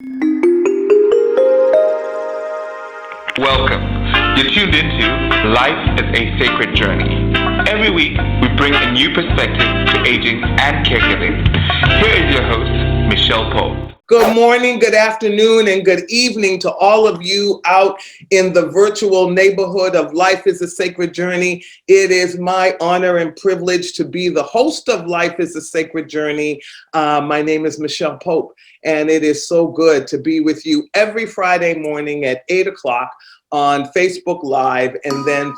Welcome. You're tuned into Life is a Sacred Journey. Every week, we bring a new perspective to aging and caregiving. Here is your host, Micheal Pope. Good morning, good afternoon, and good evening to all of you out in the virtual neighborhood of Life is a Sacred Journey. It is my honor and privilege to be the host of Life is a Sacred Journey. My name is Micheal Pope, and it is so good to be with you every Friday morning at 8 o'clock on Facebook Live, and then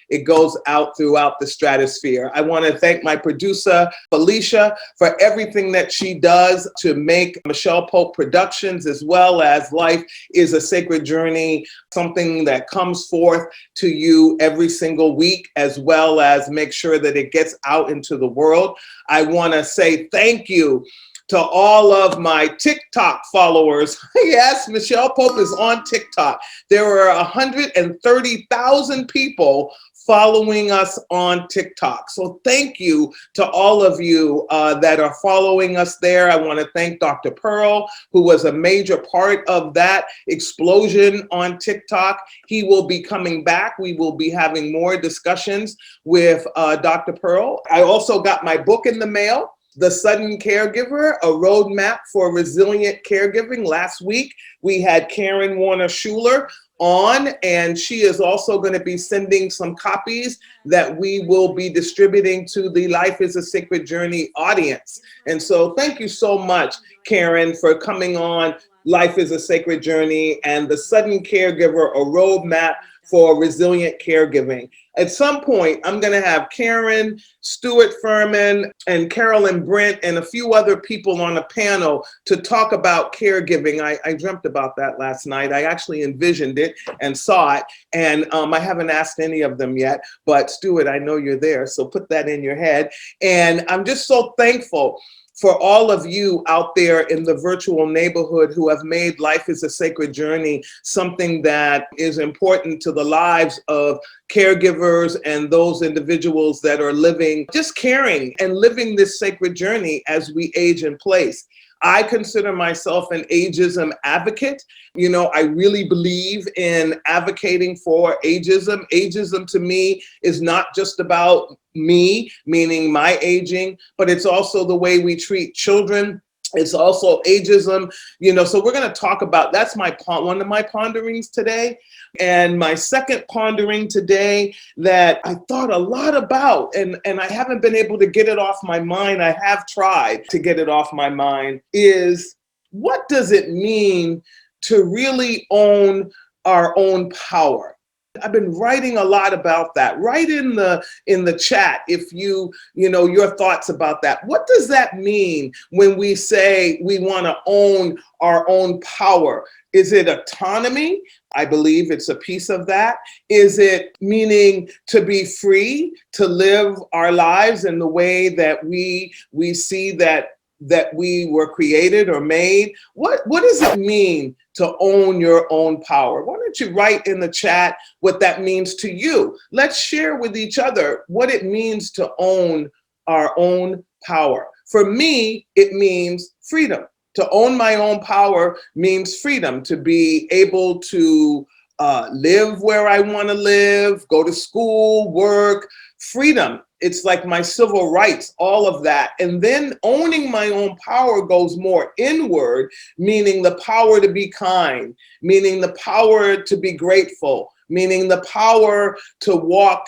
it goes out throughout the stratosphere. I want to thank my producer, Felicia, for everything that she does to make Micheal Pope Productions, as well as Life is a Sacred Journey, something that comes forth to you every single week, as well as make sure that it gets out into the world. I want to say thank you to all of my TikTok followers. Yes, Micheal Pope is on TikTok. There are 130,000 people following us on TikTok. So thank you to all of you that are following us there. I want to thank Dr. Pearl, who was a major part of that explosion on TikTok. He will be coming back. We will be having more discussions with Dr. Pearl. I also got my book in the mail, The Sudden Caregiver, a roadmap for resilient caregiving. Last week, we had Karen Warner Schueler on, and she is also going to be sending some copies that we will be distributing to the Life is a Sacred Journey audience. And so thank you so much, Karen, for coming on Life is a Sacred Journey and The Sudden Caregiver, a roadmap for resilient caregiving. At some point, I'm going to have Karen, Stuart Furman, and Carolyn Brent, and a few other people on a panel to talk about caregiving. I dreamt about that last night. I actually envisioned it and saw it, and I haven't asked any of them yet, but Stuart, I know you're there, so put that in your head. And I'm just so thankful for all of you out there in the virtual neighborhood who have made Life is a Sacred Journey something that is important to the lives of caregivers and those individuals that are living, just caring and living this sacred journey as we age in place. I consider myself an ageism advocate. You know, I really believe in advocating for ageism. Ageism to me is not just about me, meaning my aging, but it's also the way we treat children. It's also ageism, you know, so we're going to talk about, that's one of my ponderings today. And my second pondering today that I thought a lot about, and I haven't been able to get it off my mind, I have tried to get it off my mind, is what does it mean to really own our own power? I've been writing a lot about that. Write in the chat if you know your thoughts about that. What does that mean when we say we want to own our own power? Is it autonomy? I believe it's a piece of that. Is it meaning to be free, to live our lives in the way that we see that we were created or made? What does it mean to own your own power? Why don't you write in the chat what that means to you? Let's share with each other what it means to own our own power. For me, it means freedom. To own my own power means freedom, to be able to live where I want to live, go to school, work, freedom. It's like my civil rights, all of that. And then owning my own power goes more inward, meaning the power to be kind, meaning the power to be grateful, meaning the power to walk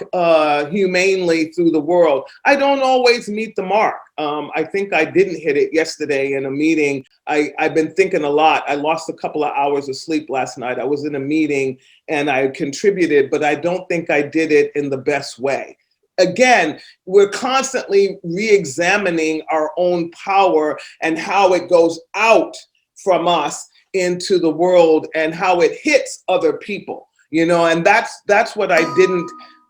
humanely through the world. I don't always meet the mark. I think I didn't hit it yesterday in a meeting. I've been thinking a lot. I lost a couple of hours of sleep last night. I was in a meeting and I contributed, but I don't think I did it in the best way. Again, we're constantly re-examining our own power and how it goes out from us into the world and how it hits other people, you know, and that's what I didn't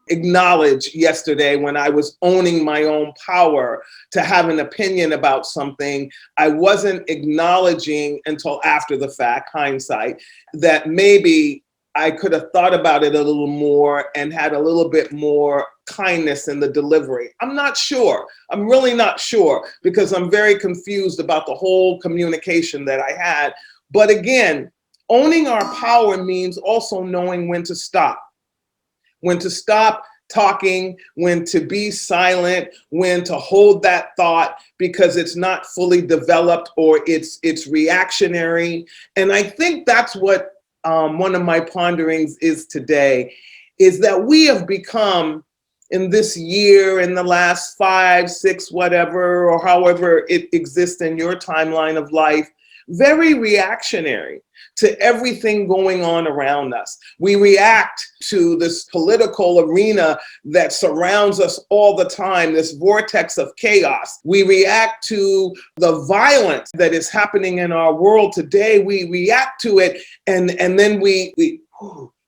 acknowledge yesterday when I was owning my own power to have an opinion about something. I wasn't acknowledging until after the fact, hindsight, that maybe I could have thought about it a little more and had a little bit more kindness in the delivery. I'm not sure. I'm really not sure, because I'm very confused about the whole communication that I had But again, owning our power means also knowing when to stop. When to stop talking, when to be silent, when to hold that thought because it's not fully developed or it's reactionary. And I think that's what one of my ponderings is today, is that we have become, in this year, in the last 5, 6, whatever, or however it exists in your timeline of life, very reactionary to everything going on around us. We react to this political arena that surrounds us all the time, this vortex of chaos. We react to the violence that is happening in our world today. We react to it, and then we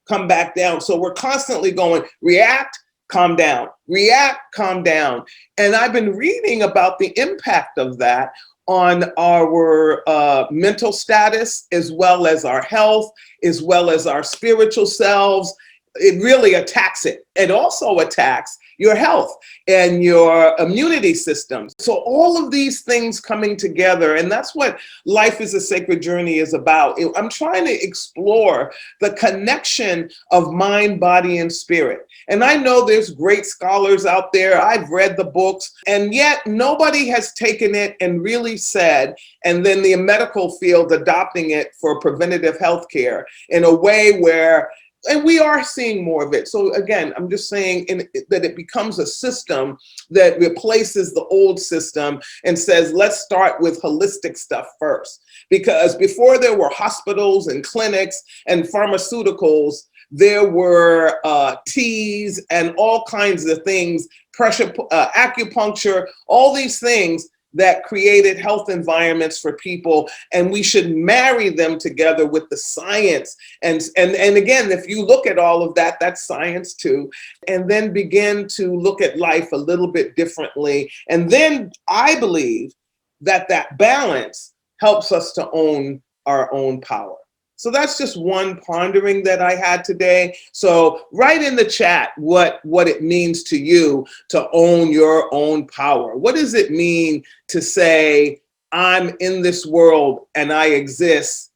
come back down. So we're constantly going, react, calm down, react, calm down. And I've been reading about the impact of that on our mental status, as well as our health, as well as our spiritual selves. It really attacks it. It also attacks your health and your immunity system. So all of these things coming together, and that's what Life is a Sacred Journey is about. I'm trying to explore the connection of mind, body, and spirit. And I know there's great scholars out there. I've read the books, and yet nobody has taken it and really said, and then the medical field adopting it for preventative health care in a way where, and we are seeing more of it. So again, I'm just saying that it becomes a system that replaces the old system and says, let's start with holistic stuff first. Because before there were hospitals and clinics and pharmaceuticals, there were teas and all kinds of things, pressure, acupuncture, all these things that created health environments for people, and we should marry them together with the science. And again, if you look at all of that, that's science too, and then begin to look at life a little bit differently. And then I believe that that balance helps us to own our own power. So that's just one pondering that I had today. So write in the chat what it means to you to own your own power. What does it mean to say, I'm in this world and I exist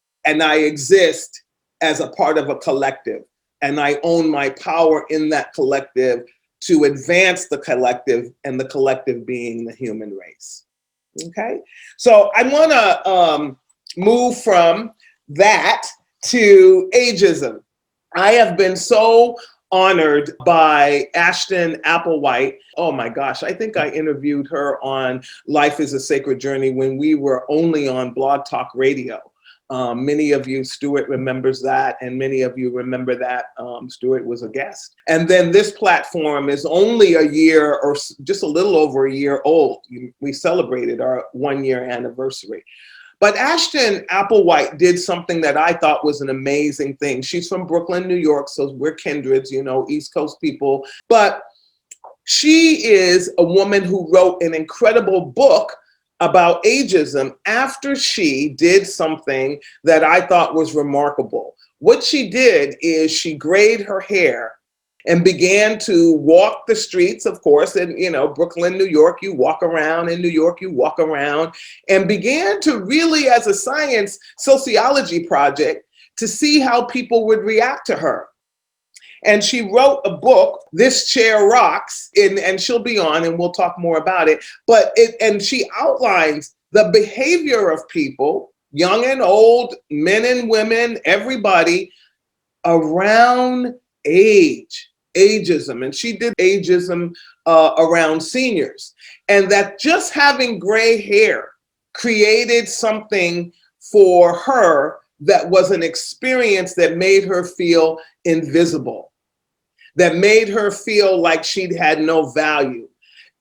as a part of a collective, and I own my power in that collective to advance the collective, and the collective being the human race. Okay, so I want to move from that to ageism. I have been so honored by Ashton Applewhite. Oh my gosh, I think I interviewed her on Life is a Sacred Journey when we were only on Blog Talk Radio. Many of you, Stuart remembers that, and many of you remember that Stuart was a guest. And then this platform is only a year, or just a little over a year old. We celebrated our 1-year anniversary. But Ashton Applewhite did something that I thought was an amazing thing. She's from Brooklyn, New York, so we're kindreds, you know, East Coast people. But she is a woman who wrote an incredible book about ageism after she did something that I thought was remarkable. What she did is she grayed her hair and began to walk the streets, of course, in, you know, Brooklyn, New York, you walk around, in New York, you walk around, and began to really, as a science sociology project, to see how people would react to her. And she wrote a book, This Chair Rocks, and she'll be on and we'll talk more about it. And she outlines the behavior of people, young and old, men and women, everybody, around ageism. And she did ageism around seniors. And that just having gray hair created something for her that was an experience that made her feel invisible, that made her feel like she had no value.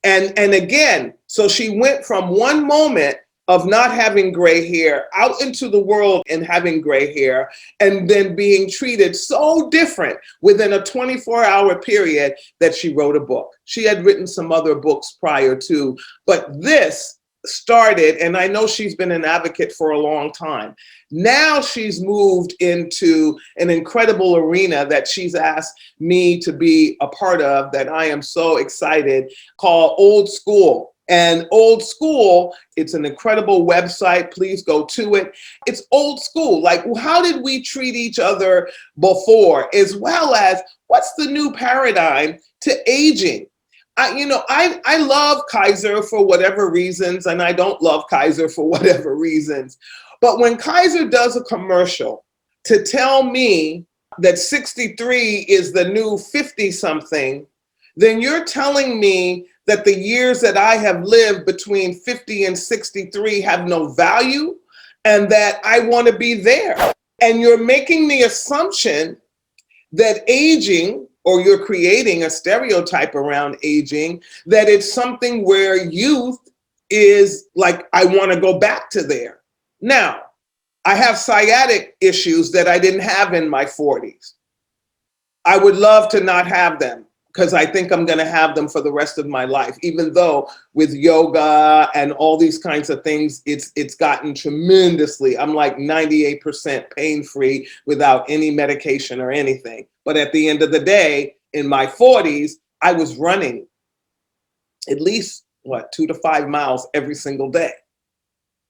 And again, so she went from one moment of not having gray hair out into the world and having gray hair, and then being treated so different within a 24-hour period that she wrote a book. She had written some other books prior to, but this started, and I know she's been an advocate for a long time. Now she's moved into an incredible arena that she's asked me to be a part of, that I am so excited, called Old School. And Old School, it's an incredible website. Please go to it. It's old school. Like, how did we treat each other before, as well as what's the new paradigm to aging? I love Kaiser for whatever reasons, and I don't love Kaiser for whatever reasons. But when Kaiser does a commercial to tell me that 63 is the new 50-something, then you're telling me that the years that I have lived between 50 and 63 have no value and that I want to be there. And you're making the assumption that aging, or you're creating a stereotype around aging, that it's something where youth is like, I want to go back to there. Now, I have sciatic issues that I didn't have in my 40s. I would love to not have them, because I think I'm going to have them for the rest of my life, even though with yoga and all these kinds of things, it's gotten tremendously. I'm like 98% pain-free without any medication or anything. But at the end of the day, in my 40s, I was running at least, 2 to 5 miles every single day.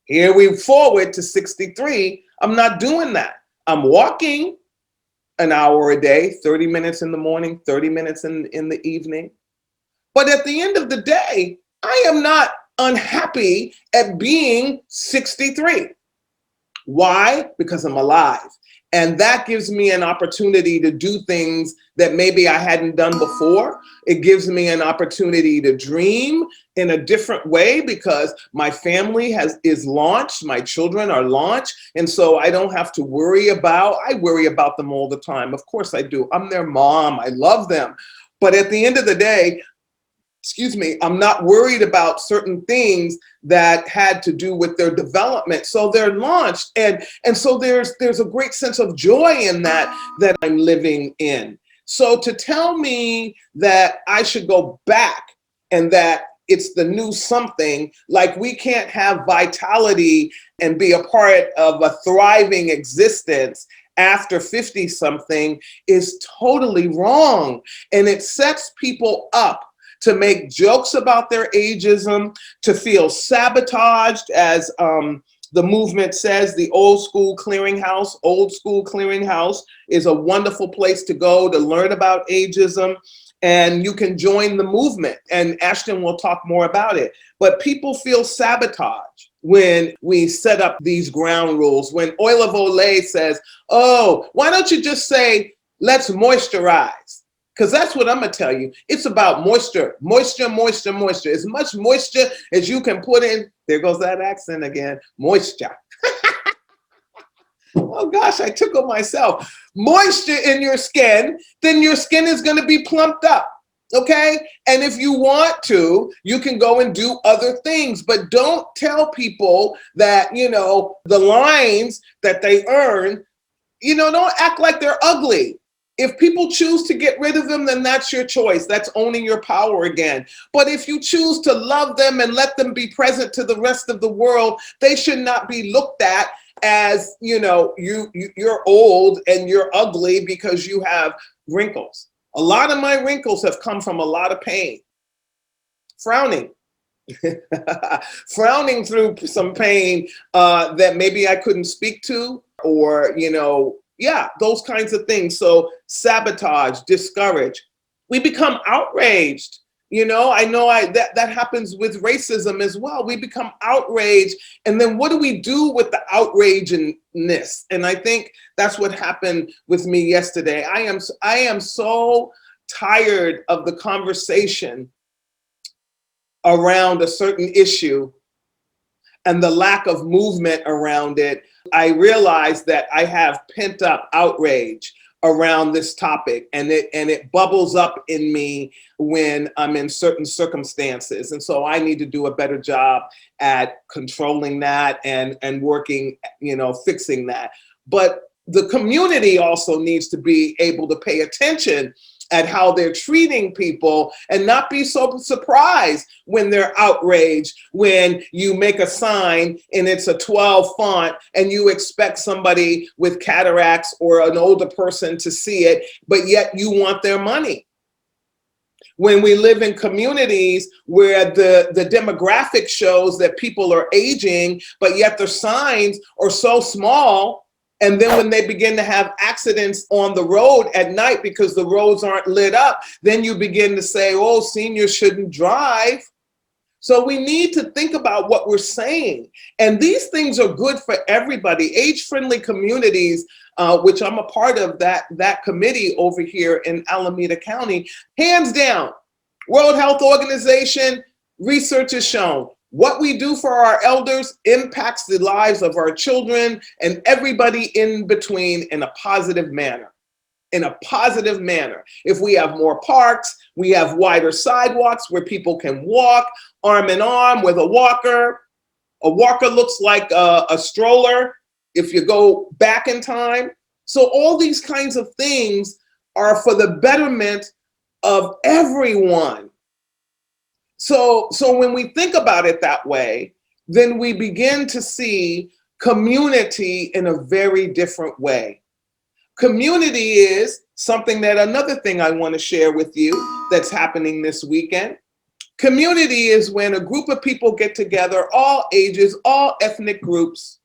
Here we forward to 63, I'm not doing that. I'm walking an hour a day, 30 minutes in the morning, 30 minutes in the evening. But at the end of the day, I am not unhappy at being 63. Why? Because I'm alive. And that gives me an opportunity to do things that maybe I hadn't done before. It gives me an opportunity to dream in a different way because my family is launched, my children are launched. And so I don't have to worry I worry about them all the time. Of course I do. I'm their mom. I love them. But at the end of the day, I'm not worried about certain things that had to do with their development. So they're launched. And so there's a great sense of joy in that I'm living in. So to tell me that I should go back and that it's the new something, like we can't have vitality and be a part of a thriving existence after 50 something is totally wrong. And it sets people up to make jokes about their ageism, to feel sabotaged, as the movement says, the Old School Clearinghouse. Old School Clearinghouse is a wonderful place to go to learn about ageism, and you can join the movement, and Ashton will talk more about it. But people feel sabotaged when we set up these ground rules. When Oil of Olay says, oh, why don't you just say, let's moisturize? Because that's what I'm going to tell you. It's about moisture, moisture, moisture, moisture. As much moisture as you can put in. There goes that accent again. Moisture. Oh, gosh, I tickled myself. Moisture in your skin, then your skin is going to be plumped up. Okay? And if you want to, you can go and do other things. But don't tell people that, the lines that they earn, don't act like they're ugly. If people choose to get rid of them, then that's your choice. That's owning your power again. But if you choose to love them and let them be present to the rest of the world, they should not be looked at as, you're old and you're ugly because you have wrinkles. A lot of my wrinkles have come from a lot of pain. Frowning. Frowning through some pain that maybe I couldn't speak to, or, those kinds of things. So sabotage, discourage. We become outraged. I know that happens with racism as well. We become outraged. And then what do we do with the outrageousness? And I think that's what happened with me yesterday. I am so tired of the conversation around a certain issue and the lack of movement around it. I realized that I have pent up outrage around this topic, and it bubbles up in me when I'm in certain circumstances. And so I need to do a better job at controlling that and working, fixing that. But the community also needs to be able to pay attention at how they're treating people and not be so surprised when they're outraged, when you make a sign and it's a 12 font and you expect somebody with cataracts or an older person to see it, but yet you want their money. When we live in communities where the demographic shows that people are aging, but yet their signs are so small, and then when they begin to have accidents on the road at night because the roads aren't lit up, then you begin to say, oh, seniors shouldn't drive. So we need to think about what we're saying. And these things are good for everybody. Age-friendly communities, which I'm a part of that committee over here in Alameda County, hands down, World Health Organization, research has shown what we do for our elders impacts the lives of our children and everybody in between in a positive manner. In a positive manner. If we have more parks, we have wider sidewalks where people can walk arm in arm with a walker. A walker looks like a stroller if you go back in time. So all these kinds of things are for the betterment of everyone. So when we think about it that way, then we begin to see community in a very different way. Community is something that another thing I want to share with you that's happening this weekend. Community is when a group of people get together, all ages, all ethnic groups,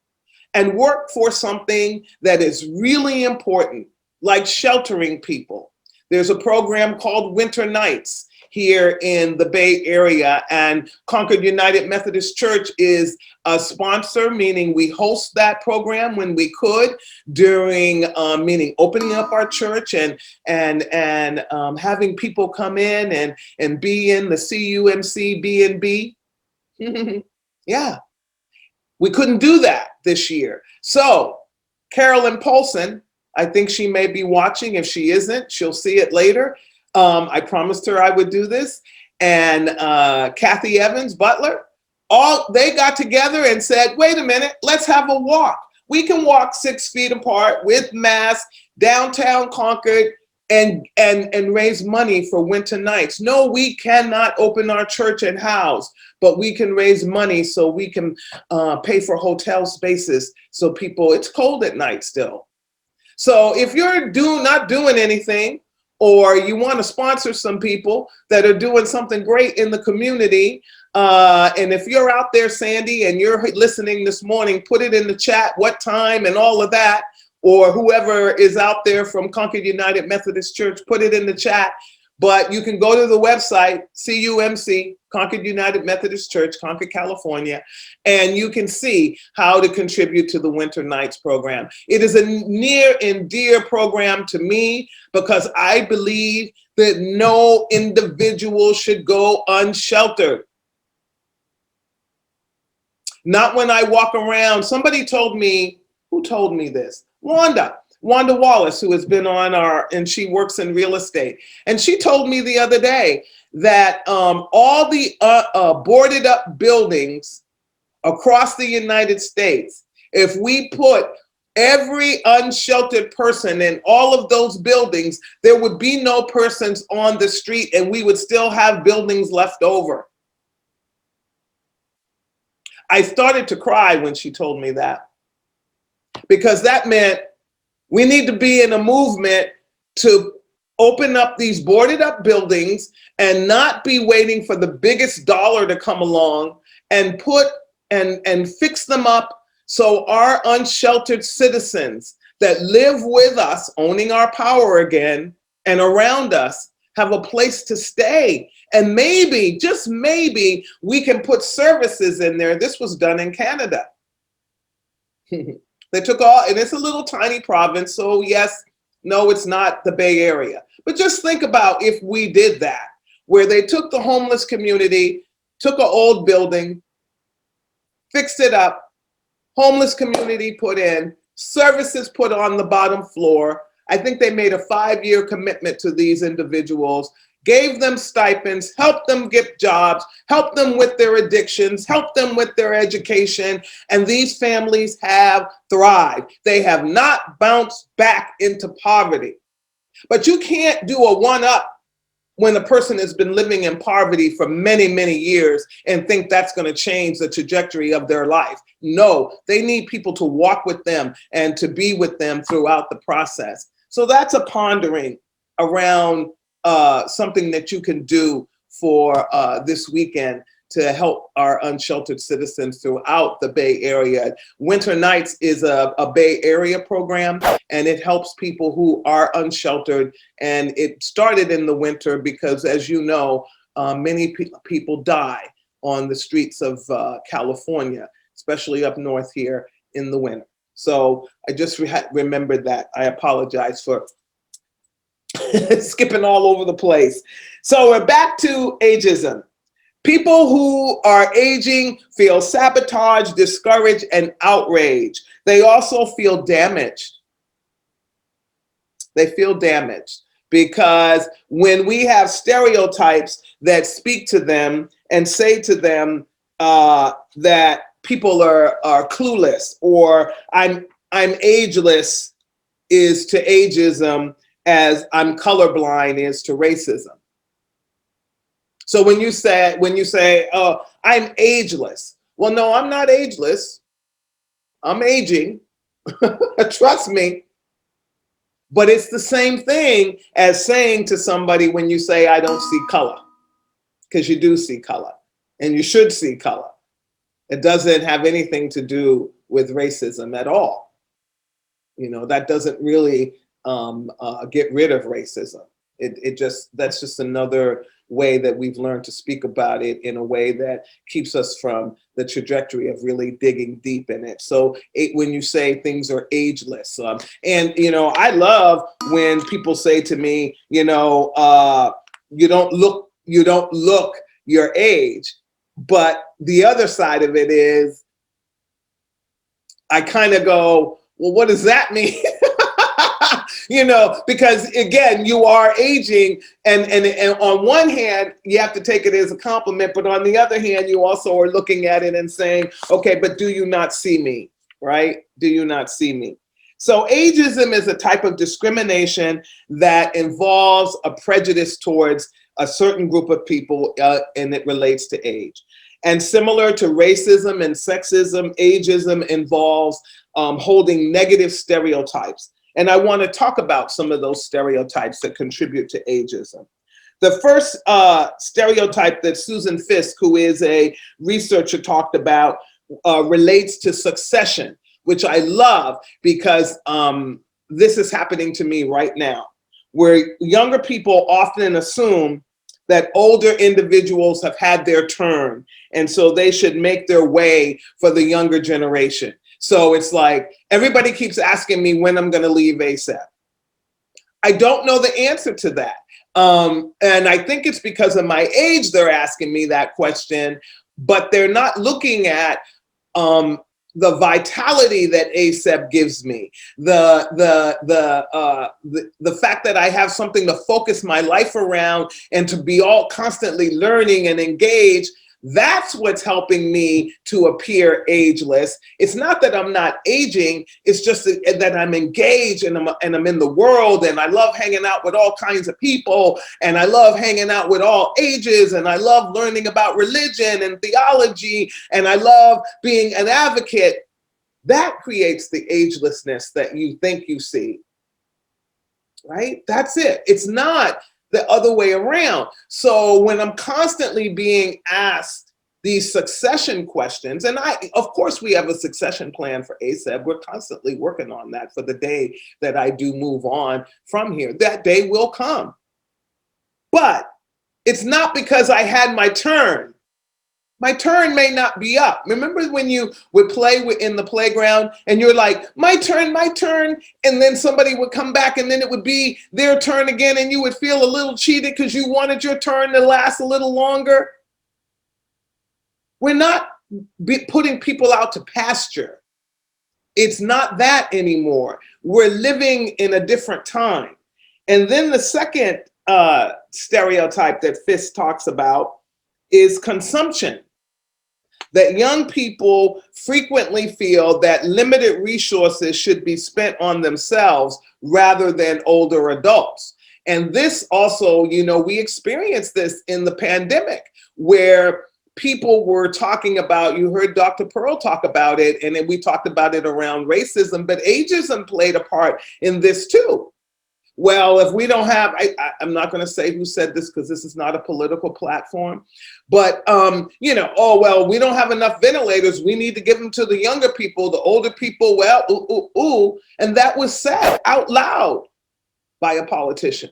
and work for something that is really important, like sheltering people. There's a program called Winter Nights here in the Bay Area, and Concord United Methodist Church is a sponsor, meaning we host that program when we could during, meaning opening up our church and having people come in and be in the CUMC B&B. Yeah, we couldn't do that this year. So Carolyn Polson, I think she may be watching. If she isn't, she'll see it later. I promised her I would do this. And Kathy Evans, Butler, they got together and said, wait a minute, let's have a walk. We can walk 6 feet apart with masks downtown Concord and raise money for Winter Nights. No, we cannot open our church and house, but we can raise money so we can pay for hotel spaces so people, it's cold at night still. So if you're not doing anything, or you want to sponsor some people that are doing something great in the community, and if you're out there, Sandy, and you're listening this morning, put it in the chat, what time and all of that, or whoever is out there from Concord United Methodist Church, put it in the chat. But you can go to the website, CUMC, Concord United Methodist Church, Concord, California, and you can see how to contribute to the Winter Nights program. It is a near and dear program to me because I believe that no individual should go unsheltered. Not when I walk around. Somebody told me, who told me this? Wanda Wallace, who has been on and she works in real estate. And she told me the other day that all the boarded up buildings across the United States, if we put every unsheltered person in all of those buildings, there would be no persons on the street and we would still have buildings left over. I started to cry when she told me that, because that meant we need to be in a movement to open up these boarded up buildings and not be waiting for the biggest dollar to come along and put and fix them up so our unsheltered citizens that live with us, owning our power again, and around us have a place to stay. And maybe, just maybe, we can put services in there. This was done in Canada. They took all, and it's a little tiny province, so yes, no, it's not the Bay Area. But just think about if we did that, where they took the homeless community, took an old building, fixed it up, homeless community put in, services put on the bottom floor. I think they made a 5-year commitment to these individuals, gave them stipends, helped them get jobs, helped them with their addictions, helped them with their education, and these families have thrived. They have not bounced back into poverty. But you can't do a one-up when a person has been living in poverty for many, many years and think that's going to change the trajectory of their life. No, they need people to walk with them and to be with them throughout the process. So that's a pondering around something that you can do for this weekend to help our unsheltered citizens throughout the Bay Area. Winter Nights is a Bay Area program, and it helps people who are unsheltered. And it started in the winter because, as you know, many people die on the streets of California, especially up north here in the winter. So I just remembered that. I apologize for skipping all over the place. So we're back to ageism. People who are aging feel sabotaged, discouraged, and outraged. They also feel damaged. They feel damaged because when we have stereotypes that speak to them and say to them that people are clueless, or I'm ageless is to ageism as I'm colorblind is to racism. So when you say, oh, I'm ageless. Well, no, I'm not ageless. I'm aging. Trust me. But it's the same thing as saying to somebody when you say, I don't see color, because you do see color and you should see color. It doesn't have anything to do with racism at all. You know, that doesn't really get rid of racism. That's just another way that we've learned to speak about it in a way that keeps us from the trajectory of really digging deep in it. So when you say things are ageless, and you know, I love when people say to me, you know, you don't look your age. But the other side of it is, I kind of go, well, what does that mean? You know, because again, you are aging, and on one hand, you have to take it as a compliment, but on the other hand, you also are looking at it and saying, okay, but do you not see me, right? Do you not see me? So ageism is a type of discrimination that involves a prejudice towards a certain group of people, and it relates to age. And similar to racism and sexism, ageism involves holding negative stereotypes. And I want to talk about some of those stereotypes that contribute to ageism. The first stereotype that Susan Fisk, who is a researcher, talked about relates to succession, which I love because this is happening to me right now, where younger people often assume that older individuals have had their turn, and so they should make their way for the younger generation. So it's like, everybody keeps asking me when I'm gonna leave ASAP. I don't know the answer to that. And I think it's because of my age they're asking me that question, but they're not looking at the vitality that ASAP gives me, the fact that I have something to focus my life around and to be all constantly learning and engaged. That's what's helping me to appear ageless. It's not that I'm not aging, it's just that I'm engaged and I'm in the world, and I love hanging out with all kinds of people, and I love hanging out with all ages, and I love learning about religion and theology, and I love being an advocate. That creates the agelessness that you think you see, right? That's it. It's not the other way around. So when I'm constantly being asked these succession questions, and of course we have a succession plan for ASAP. We're constantly working on that for the day that I do move on from here. That day will come. But it's not because I had my turn. My turn may not be up. Remember when you would play in the playground and you're like, my turn, and then somebody would come back and then it would be their turn again, and you would feel a little cheated because you wanted your turn to last a little longer? We're not putting people out to pasture. It's not that anymore. We're living in a different time. And then the second stereotype that Fisk talks about is consumption. That young people frequently feel that limited resources should be spent on themselves rather than older adults. And this also, you know, we experienced this in the pandemic where people were talking about, you heard Dr. Pearl talk about it, and then we talked about it around racism, but ageism played a part in this too. well, if we don't have, I'm not going to say who said this because this is not a political platform, but, oh, well, we don't have enough ventilators. We need to give them to the younger people, the older people. Well, ooh, ooh, ooh. And that was said out loud by a politician.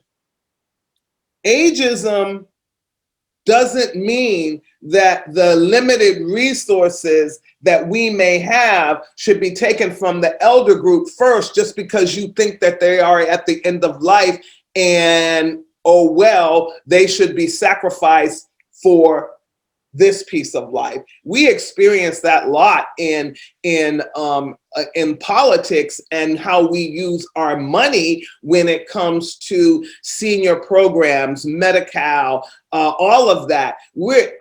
Ageism doesn't mean that the limited resources that we may have should be taken from the elder group first, just because you think that they are at the end of life and, oh, well, they should be sacrificed for this piece of life. We experience that a lot in politics and how we use our money when it comes to senior programs, Medi-Cal, all of that.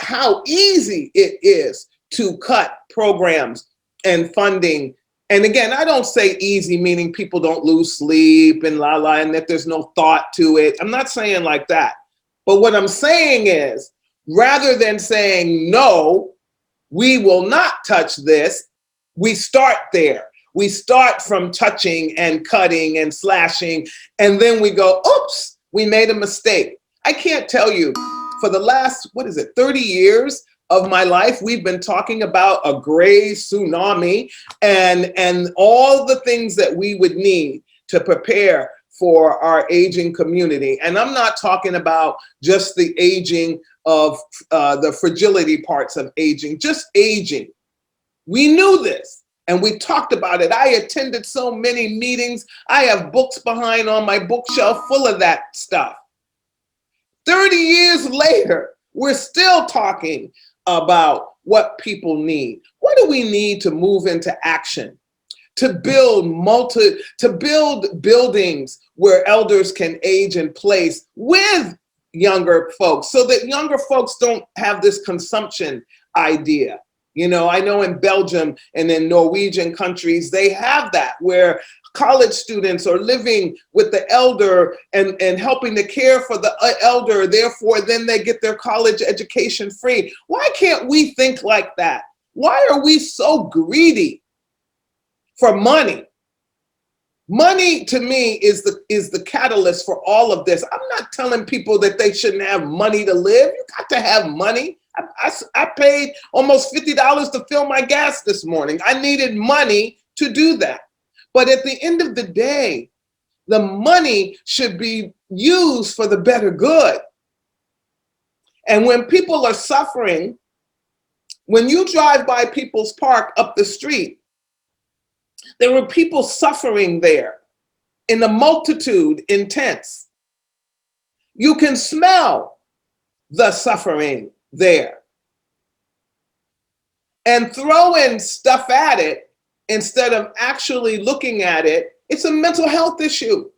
How easy it is to cut programs and funding. And again, I don't say easy, meaning people don't lose sleep and and that there's no thought to it. I'm not saying like that. But what I'm saying is, rather than saying, no, we will not touch this, we start there. We start from touching and cutting and slashing, and then we go, oops, we made a mistake. I can't tell you, for the last, 30 years of my life, we've been talking about a gray tsunami and all the things that we would need to prepare for our aging community. And I'm not talking about just the aging of the fragility parts of aging, just aging. We knew this and we talked about it. I attended so many meetings. I have books behind on my bookshelf full of that stuff. 30 years later, we're still talking about what people need. What do we need to move into action? To build buildings where elders can age in place with younger folks, so that younger folks don't have this consumption idea. I know in Belgium and in Norwegian countries, they have that, where college students are living with the elder and helping to care for the elder. Therefore, then they get their college education free. Why can't we think like that? Why are we so greedy for money? Money, to me, is the catalyst for all of this. I'm not telling people that they shouldn't have money to live. You got to have money. I paid almost $50 to fill my gas this morning. I needed money to do that. But at the end of the day, the money should be used for the better good. And when people are suffering, when you drive by People's Park up the street, there were people suffering there in a multitude in tents. You can smell the suffering there. And throwing stuff at it instead of actually looking at it, it's a mental health issue.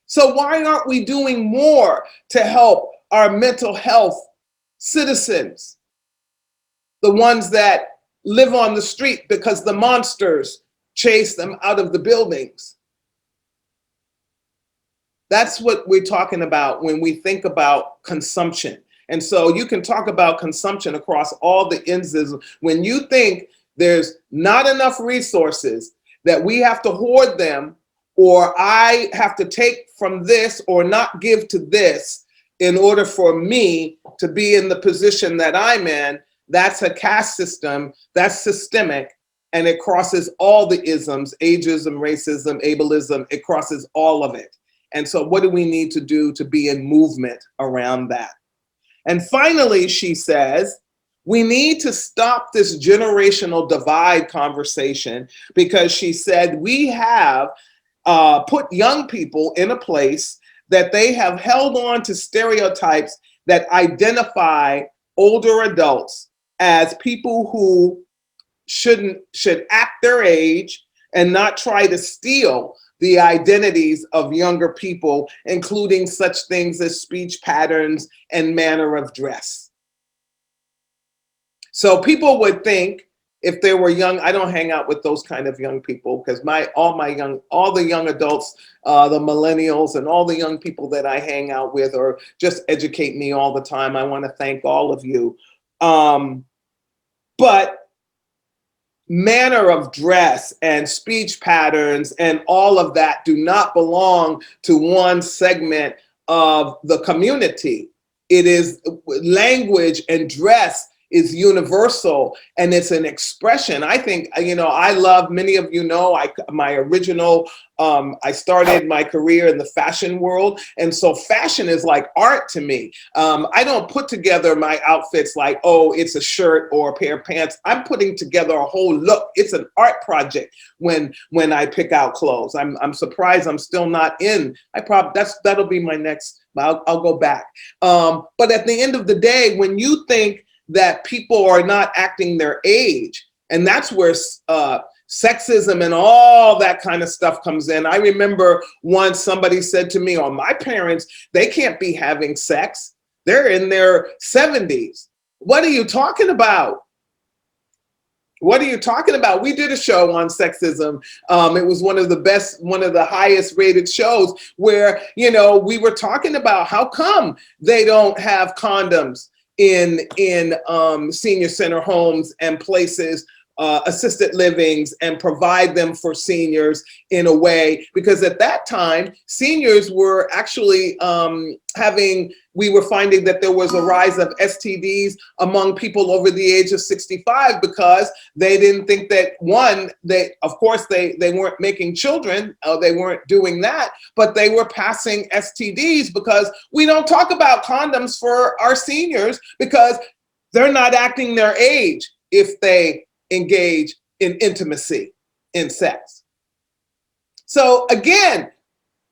So why aren't we doing more to help our mental health citizens? The ones that live on the street because the monsters chase them out of the buildings. That's what we're talking about when we think about consumption. And so you can talk about consumption across all the isms. When you think there's not enough resources, that we have to hoard them, or I have to take from this or not give to this in order for me to be in the position that I'm in, that's a caste system, that's systemic. And it crosses all the isms, ageism, racism, ableism, it crosses all of it. And so what do we need to do to be in movement around that? And finally, she says, we need to stop this generational divide conversation, because she said we have put young people in a place that they have held on to stereotypes that identify older adults as people who should act their age and not try to steal the identities of younger people, including such things as speech patterns and manner of dress. So people would think, if they were young, I don't hang out with those kind of young people, because all the young adults, the millennials and all the young people that I hang out with or just educate me all the time. I want to thank all of you. But manner of dress and speech patterns and all of that do not belong to one segment of the community. It is language and dress is universal, and it's an expression. I think, I love, many of you know, I started my career in the fashion world. And so fashion is like art to me. I don't put together my outfits like, oh, it's a shirt or a pair of pants. I'm putting together a whole look. It's an art project when I pick out clothes. I'm surprised I'm still not in. That'll be my next, I'll go back. But at the end of the day, when you think that people are not acting their age, and that's where sexism and all that kind of stuff comes in. I remember once somebody said to me, oh, my parents, they can't be having sex. They're in their 70s. What are you talking about? What are you talking about? We did a show on sexism. It was one of the highest rated shows where, we were talking about how come they don't have condoms in senior center homes and places, assisted livings, and provide them for seniors in a way, because at that time, seniors were actually we were finding that there was a rise of STDs among people over the age of 65 because they didn't think that, one, of course they weren't making children, they weren't doing that, but they were passing STDs because we don't talk about condoms for our seniors because they're not acting their age if they engage in intimacy, in sex. So again,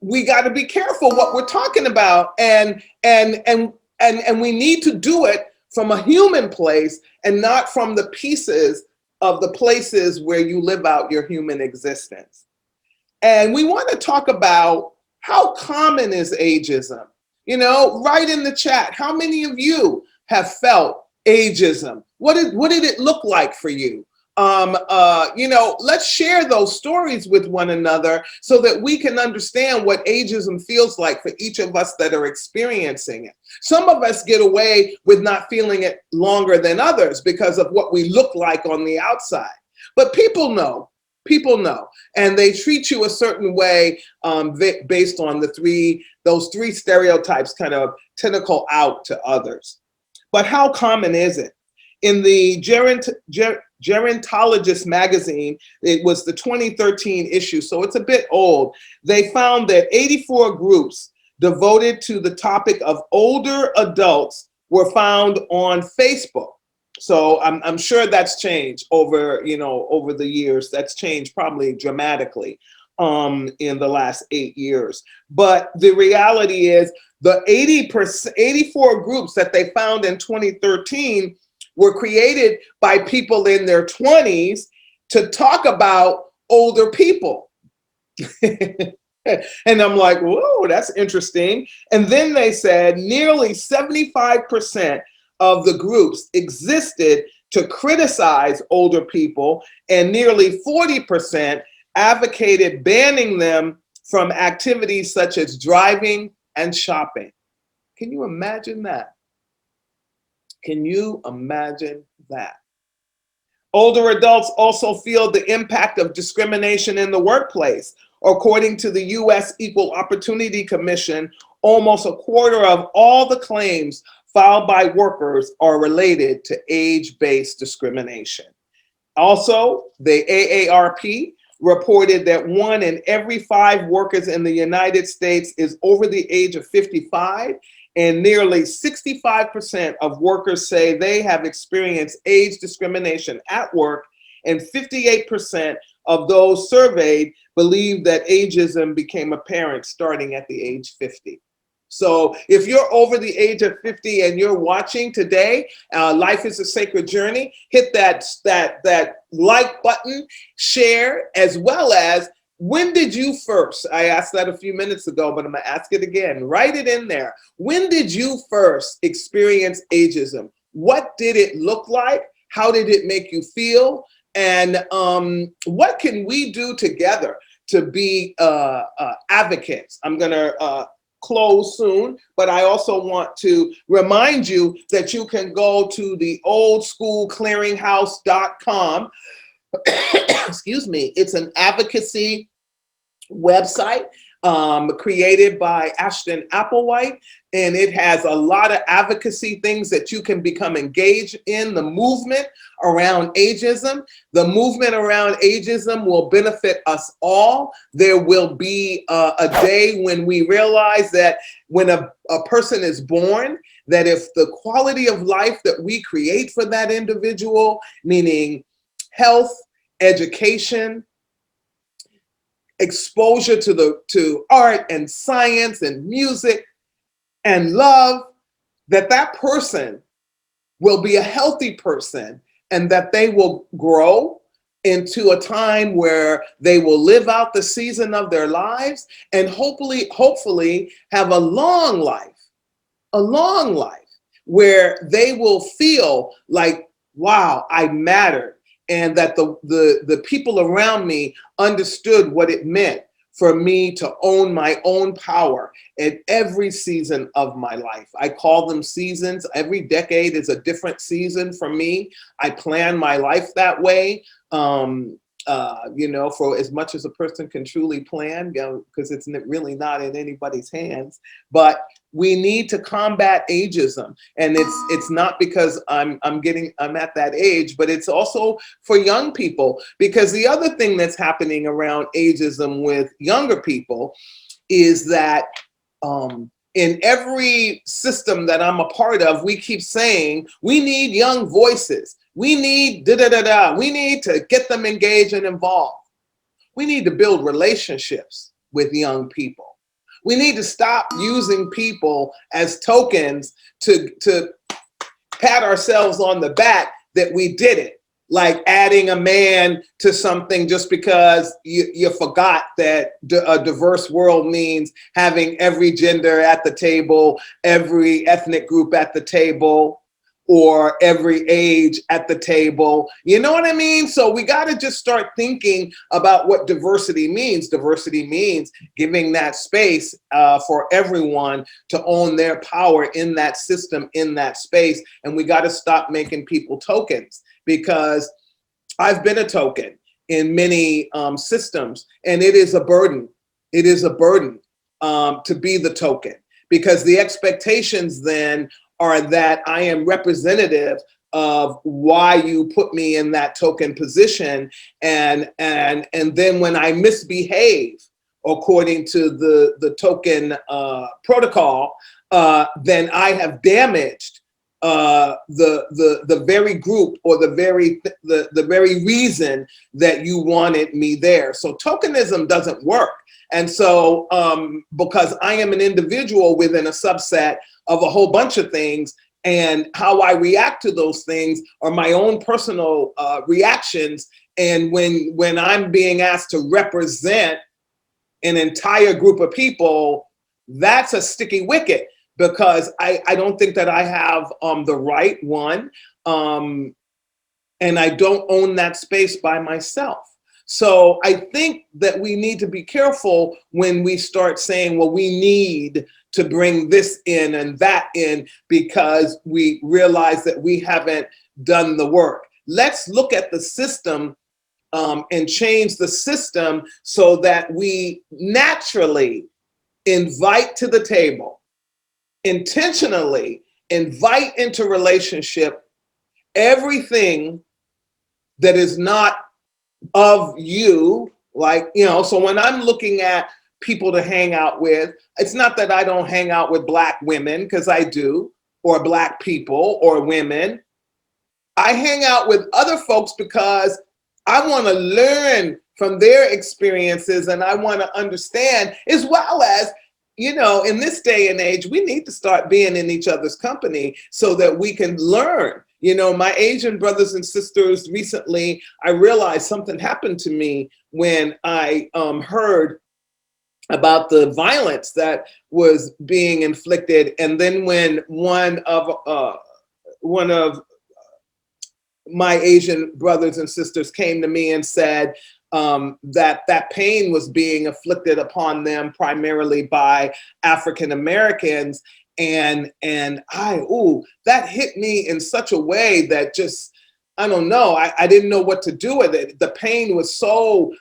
we got to be careful what we're talking about, and we need to do it from a human place and not from the pieces of the places where you live out your human existence. And we want to talk about how common is ageism. Write in the chat, how many of you have felt ageism? What did it look like for you? Let's share those stories with one another so that we can understand what ageism feels like for each of us that are experiencing it. Some of us get away with not feeling it longer than others because of what we look like on the outside. But people know, and they treat you a certain way based on those three stereotypes kind of tentacle out to others. But how common is it? In the Gerontologist magazine, it was the 2013 issue, so it's a bit old. They found that 84 groups devoted to the topic of older adults were found on Facebook. So I'm sure that's changed over the years. That's changed probably dramatically in the last 8 years. But the reality is the 84 groups that they found in 2013 were created by people in their 20s to talk about older people. And I'm like, whoa, that's interesting. And then they said nearly 75% of the groups existed to criticize older people, and nearly 40% advocated banning them from activities such as driving and shopping. Can you imagine that? Can you imagine that? Older adults also feel the impact of discrimination in the workplace. According to the U.S. Equal Opportunity Commission, almost a quarter of all the claims filed by workers are related to age-based discrimination. Also, the AARP reported that 1 in every 5 workers in the United States is over the age of 55, and nearly 65% of workers say they have experienced age discrimination at work, and 58% of those surveyed believe that ageism became apparent starting at the age 50. So if you're over the age of 50 and you're watching today, Life is a Sacred Journey, hit that like button, share, as well as when did you first, I asked that a few minutes ago, but I'm gonna ask it again, write it in there. When did you first experience ageism? What did it look like? How did it make you feel? And what can we do together to be advocates? I'm gonna close soon, but I also want to remind you that you can go to the oldschoolclearinghouse.com excuse me, it's an advocacy website created by Ashton Applewhite, and it has a lot of advocacy things that you can become engaged in. The movement around ageism. The movement around ageism will benefit us all. There will be a day when we realize that when a person is born, that if the quality of life that we create for that individual, meaning health, education, exposure to art and science and music and love, that person will be a healthy person, and that they will grow into a time where they will live out the season of their lives and hopefully have a long life where they will feel like, wow, I mattered. And that the people around me understood what it meant for me to own my own power at every season of my life. I call them seasons. Every decade is a different season for me. I plan my life that way. For as much as a person can truly plan, because it's really not in anybody's hands. But we need to combat ageism, and it's not because I'm at that age, but it's also for young people. Because the other thing that's happening around ageism with younger people is that in every system that I'm a part of, we keep saying we need young voices. We need We need to get them engaged and involved. We need to build relationships with young people. We need to stop using people as tokens to pat ourselves on the back that we did it. Like adding a man to something just because you forgot that a diverse world means having every gender at the table, every ethnic group at the table, or every age at the table. You know what I mean? So we got to just start thinking about what diversity means. Diversity means giving that space for everyone to own their power in that system, in that space. And we got to stop making people tokens, because I've been a token in many systems, and it is a burden. It is a burden to be the token, because the expectations then are that I am representative of why you put me in that token position, and then when I misbehave according to the token protocol, then I have damaged the very group or the very reason that you wanted me there. So tokenism doesn't work. And so because I am an individual within a subset of a whole bunch of things, and how I react to those things are my own personal reactions. And when I'm being asked to represent an entire group of people, that's a sticky wicket, because I don't think that I have the right one, and I don't own that space by myself. So I think that we need to be careful when we start saying, well, we need to bring this in and that in, because we realize that we haven't done the work. Let's look at the system and change the system so that we naturally invite to the table, intentionally invite into relationship everything that is not of you. Like, so when I'm looking at people to hang out with, it's not that I don't hang out with Black women, because I do, or Black people or women. I hang out with other folks because I want to learn from their experiences, and I want to understand, as well as, in this day and age, we need to start being in each other's company so that we can learn. My Asian brothers and sisters, recently, I realized something happened to me when I heard about the violence that was being inflicted. And then when one of my Asian brothers and sisters came to me and said that pain was being inflicted upon them primarily by African Americans. And that hit me in such a way that just I don't know. I didn't know what to do with it. The pain was so,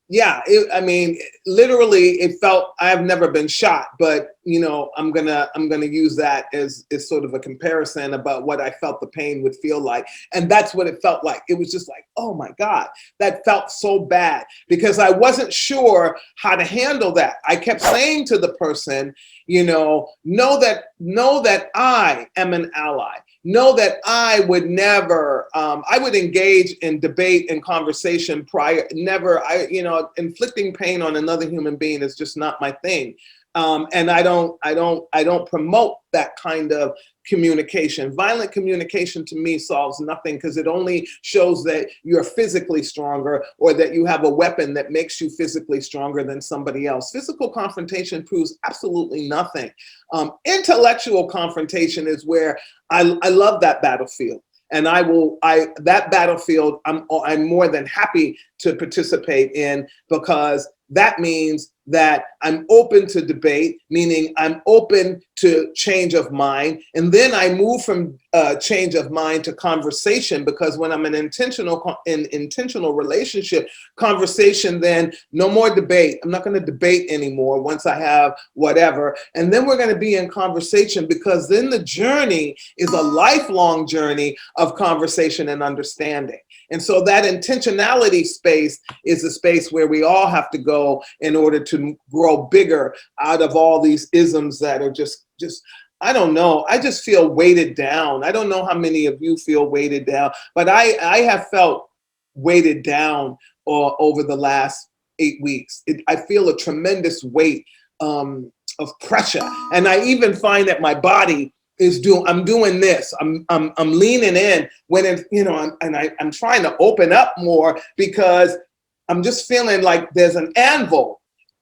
yeah, I mean, literally it felt, I've never been shot, but you know, I'm gonna use that as sort of a comparison about what I felt the pain would feel like. And that's what it felt like. It was just like, oh my God, that felt so bad because I wasn't sure how to handle that. I kept saying to the person, you know that I am an ally. Know that I would never, I would engage in debate and conversation prior, never, inflicting pain on another human being is just not my thing. And I don't promote that kind of communication. Violent communication to me solves nothing because it only shows that you're physically stronger or that you have a weapon that makes you physically stronger than somebody else. Physical confrontation proves absolutely nothing. Intellectual confrontation is where I love that battlefield. And that battlefield, I'm more than happy to participate in because that means that I'm open to debate, meaning I'm open to change of mind. And then I move from change of mind to conversation, because when I'm in intentional relationship, conversation, then no more debate. I'm not going to debate anymore once I have whatever. And then we're going to be in conversation, because then the journey is a lifelong journey of conversation and understanding. And so that intentionality space is a space where we all have to go in order to grow bigger out of all these isms that are just I don't know. I just feel weighted down. I don't know how many of you feel weighted down, but I have felt weighted down over the last 8 weeks. I feel a tremendous weight of pressure. And I even find that my body I'm doing this. I'm leaning in when it, I'm trying to open up more, because I'm just feeling like there's an anvil,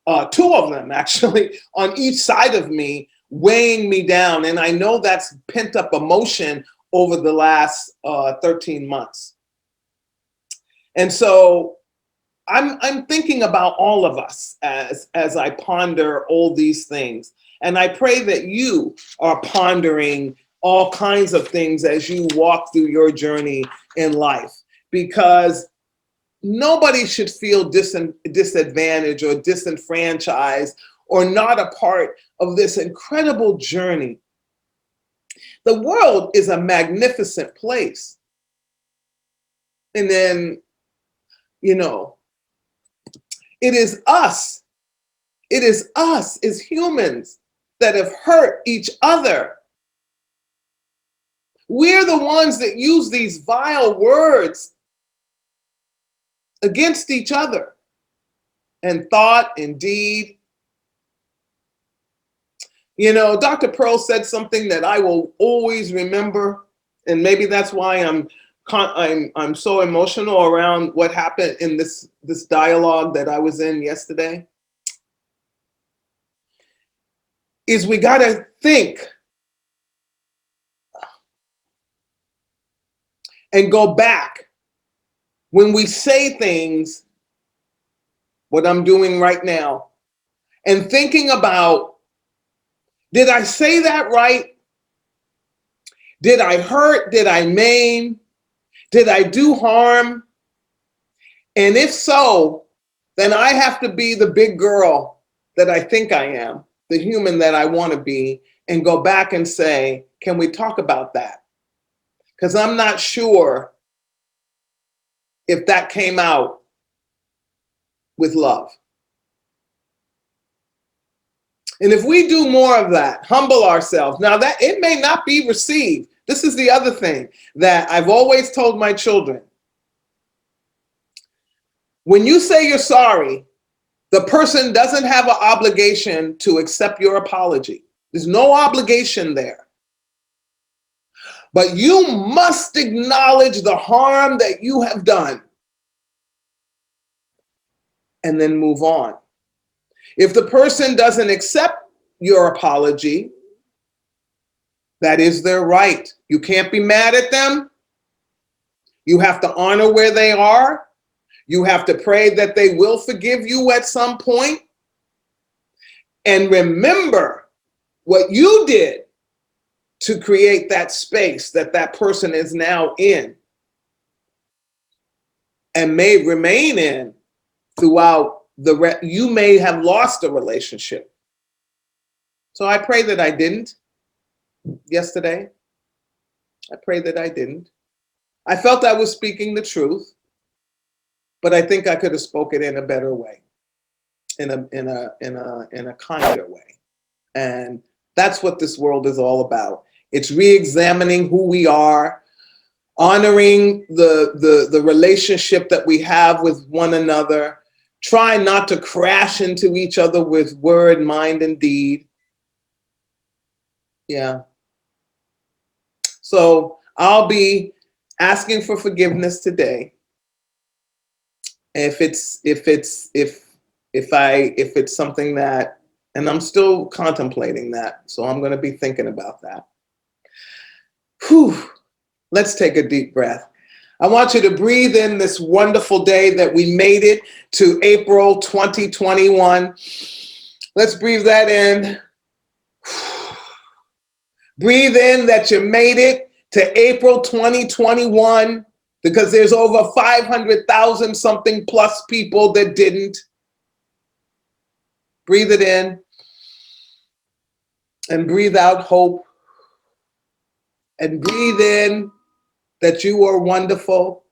2 of them actually, on each side of me, weighing me down. And I know that's pent up emotion over the last 13 months. And so I'm thinking about all of us as I ponder all these things. And I pray that you are pondering all kinds of things as you walk through your journey in life, because nobody should feel disadvantaged or disenfranchised or not a part of this incredible journey. The world is a magnificent place. And then, it is us as humans that have hurt each other. We're the ones that use these vile words against each other in thought and deed. Dr. Pearl said something that I will always remember, and maybe that's why I'm so emotional around what happened in this dialogue that I was in yesterday. Is we got to think and go back when we say things, what I'm doing right now, and thinking about, did I say that right? Did I hurt? Did I maim? Did I do harm? And if so, then I have to be the big girl that I think I am, the human that I want to be, and go back and say, can we talk about that? Because I'm not sure if that came out with love. And if we do more of that, humble ourselves, now that it may not be received. This is the other thing that I've always told my children. When you say you're sorry, the person doesn't have an obligation to accept your apology. There's no obligation there. But you must acknowledge the harm that you have done and then move on. If the person doesn't accept your apology, that is their right. You can't be mad at them. You have to honor where they are. You have to pray that they will forgive you at some point. And remember what you did to create that space that person is now in. and may remain in throughout you may have lost a relationship. So I pray that I didn't yesterday. I pray that I didn't. I felt I was speaking the truth, but I think I could have spoken in a better way, in a kinder way. And that's what this world is all about. It's re-examining who we are, honoring the relationship that we have with one another, try not to crash into each other with word, mind, and deed. Yeah. So I'll be asking for forgiveness today. If it's something that, and I'm still contemplating that, so I'm going to be thinking about that. Whew. Let's take a deep breath. I want you to breathe in this wonderful day that we made it to April 2021. Let's breathe that in. Breathe in that you made it to April 2021, because there's over 500,000 something plus people that didn't. Breathe it in and breathe out hope. And breathe in that you are wonderful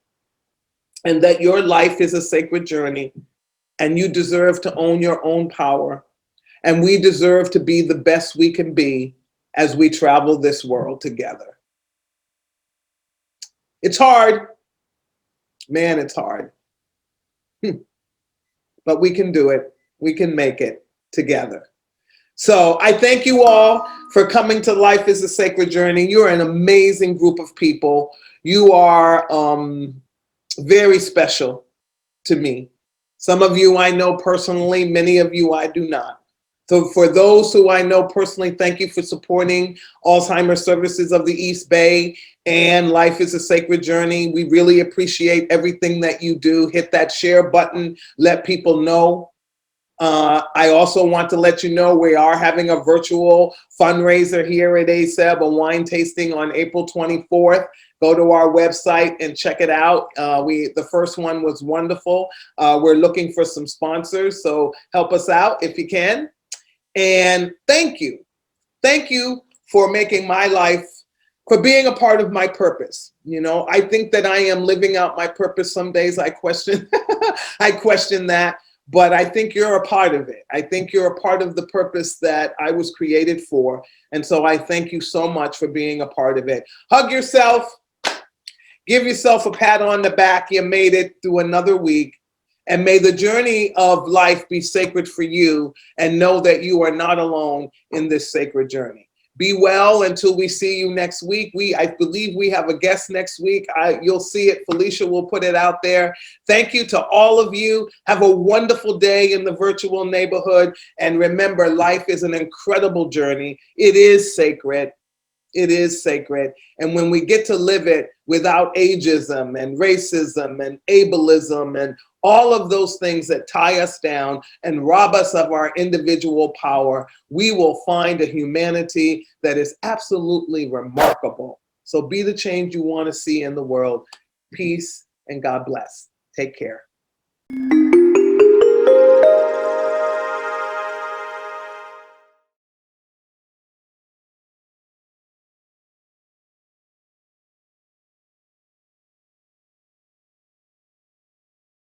and that your life is a sacred journey and you deserve to own your own power. And we deserve to be the best we can be as we travel this world together. It's hard. Man, it's hard. But we can do it. We can make it together. So I thank you all for coming to Life is a Sacred Journey. You're an amazing group of people. You are very special to me. Some of you I know personally, many of you I do not. So for those who I know personally, thank you for supporting Alzheimer's Services of the East Bay and Life is a Sacred Journey. We really appreciate everything that you do. Hit that share button, let people know. I also want to let you know we are having a virtual fundraiser here at ASEB, a wine tasting on April 24th. Go to our website and check it out. The first one was wonderful. We're looking for some sponsors, so help us out if you can. And thank you. Thank you for making my life, for being a part of my purpose. You know, I think that I am living out my purpose. Some days I question, I question that. But I think you're a part of it. I think you're a part of the purpose that I was created for. And so I thank you so much for being a part of it. Hug yourself. Give yourself a pat on the back. You made it through another week. And may the journey of life be sacred for you. And know that you are not alone in this sacred journey. Be well until we see you next week. I believe we have a guest next week. You'll see it. Felicia will put it out there. Thank you to all of you. Have a wonderful day in the virtual neighborhood. And remember, life is an incredible journey. It is sacred. It is sacred. And when we get to live it without ageism and racism and ableism and all of those things that tie us down and rob us of our individual power, we will find a humanity that is absolutely remarkable. So be the change you want to see in the world. Peace and God bless. Take care.